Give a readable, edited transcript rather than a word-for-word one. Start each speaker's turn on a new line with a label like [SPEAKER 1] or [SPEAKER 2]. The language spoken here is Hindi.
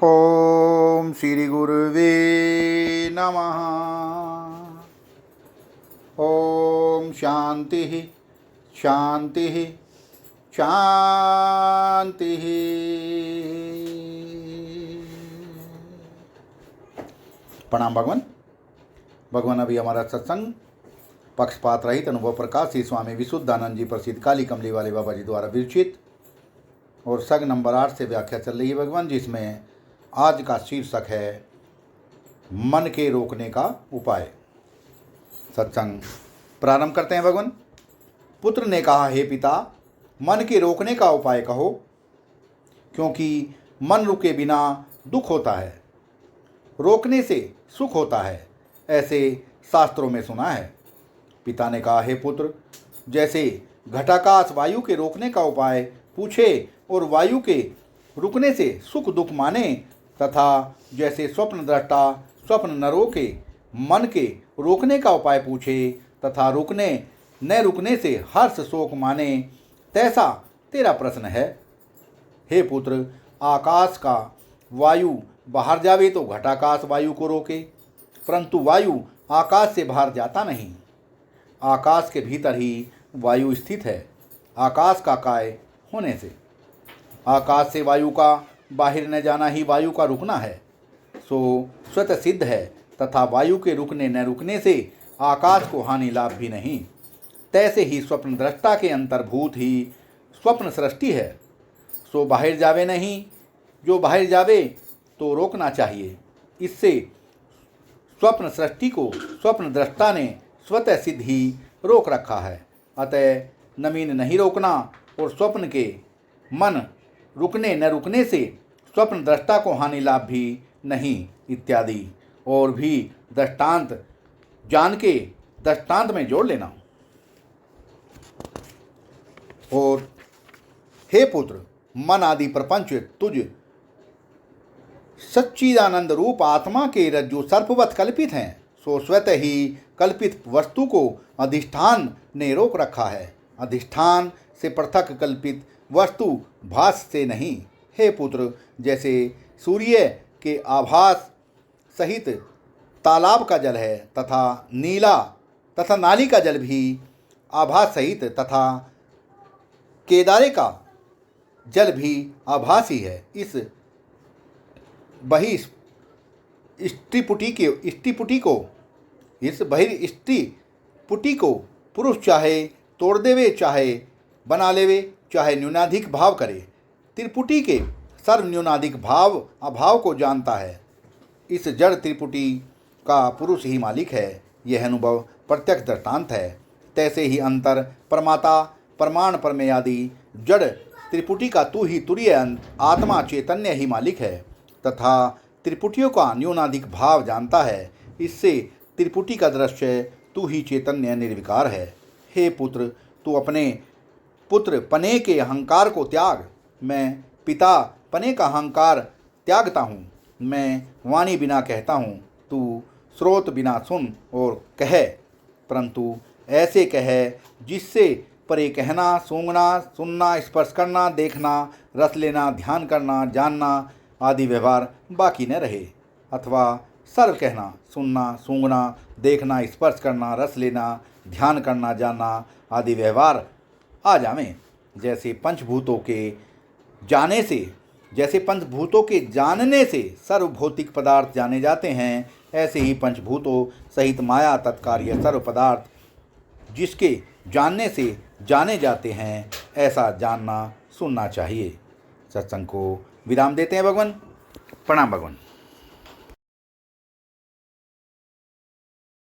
[SPEAKER 1] ओम श्री गुरुवे नमः। ओम शांति शांति शांति। प्रणाम भगवान। भगवान अभी हमारा सत्संग पक्षपात रहित अनुभव प्रकाश श्री स्वामी विशुद्धानंद जी प्रसिद्ध काली कमली वाले बाबा जी द्वारा विरचित और सग नंबर 8 से व्याख्या चल रही है भगवान, जिसमें आज का शीर्षक है मन के रोकने का उपाय। सत्संग प्रारंभ करते हैं भगवान। पुत्र ने कहा, हे पिता, मन के रोकने का उपाय कहो, क्योंकि मन रुके बिना दुख होता है, रोकने से सुख होता है, ऐसे शास्त्रों में सुना है। पिता ने कहा, हे पुत्र, जैसे घटाकाश वायु के रोकने का उपाय पूछे और वायु के रुकने से सुख दुख माने, तथा जैसे स्वप्न दृष्टा स्वप्न न रोके मन के रोकने का उपाय पूछे तथा रुकने न रुकने से हर्ष शोक माने, तैसा तेरा प्रश्न है। हे पुत्र, आकाश का वायु बाहर जावे तो घटाकाश वायु को रोके, परंतु वायु आकाश से बाहर जाता नहीं। आकाश के भीतर ही वायु स्थित है, आकाश का काय होने से। आकाश से वायु का बाहर न जाना ही वायु का रुकना है, सो स्वतः सिद्ध है, तथा वायु के रुकने न रुकने से आकाश को हानि लाभ भी नहीं। तैसे ही स्वप्न दृष्टा के अंतर्भूत ही स्वप्न सृष्टि है, सो बाहर जावे नहीं, जो बाहर जावे तो रोकना चाहिए। इससे स्वप्न सृष्टि को स्वप्न दृष्टा ने स्वतः सिद्ध ही रोक रखा है, अतः नमीन नहीं रोकना, और स्वप्न के मन रुकने न रुकने से स्वप्न दृष्टा को हानि लाभ भी नहीं, इत्यादि और भी दृष्टांत जान के दृष्टांत में जोड़ लेना। और हे पुत्र, मन आदि प्रपंच तुझ सच्चिदानंद रूप आत्मा के रज्जु सर्पवत कल्पित हैं, सो स्वतः ही कल्पित वस्तु को अधिष्ठान ने रोक रखा है। अधिष्ठान से पृथक कल्पित वस्तु भास से नहीं। हे पुत्र, जैसे सूर्य के आभास सहित तालाब का जल है तथा नीला तथा नाली का जल भी आभास सहित, तथा केदारे का जल भी आभासी है। इस बहिर्ष्टिपुटी को पुरुष चाहे तोड़ देवे, चाहे बना लेवे, चाहे न्यूनाधिक भाव करे, त्रिपुटी के सर्व न्यूनाधिक भाव अभाव को जानता है। इस जड़ त्रिपुटी का पुरुष ही मालिक है, यह अनुभव प्रत्यक्ष दृष्टांत है। तैसे ही अंतर प्रमाता प्रमाण प्रमेय आदि जड़ त्रिपुटी का तू ही तुरीय आत्मा चैतन्य ही मालिक है, तथा त्रिपुटियों का न्यूनाधिक भाव जानता है। इससे त्रिपुटी का दृश्य तू ही चैतन्य निर्विकार है। हे पुत्र, तू अपने पुत्र पने के अहंकार को त्याग। मैं पिता पने का अहंकार त्यागता हूँ। मैं वाणी बिना कहता हूँ, तू स्रोत बिना सुन और कह, परंतु ऐसे कह जिससे परे कहना, सूंघना, सुनना, स्पर्श करना, देखना, रस लेना, ध्यान करना, जानना आदि व्यवहार बाकी न रहे, अथवा सर्व कहना, सुनना, सूंघना, देखना, स्पर्श करना, रस लेना, ध्यान करना, जानना आदि व्यवहार आ जावें। जैसे पंचभूतों के जानने से सर्व भौतिक पदार्थ जाने जाते हैं, ऐसे ही पंचभूतों सहित माया तत्कार्य सर्व पदार्थ जिसके जानने से जाने जाते हैं, ऐसा जानना सुनना चाहिए। सत्संग को विराम देते हैं भगवान। प्रणाम भगवान।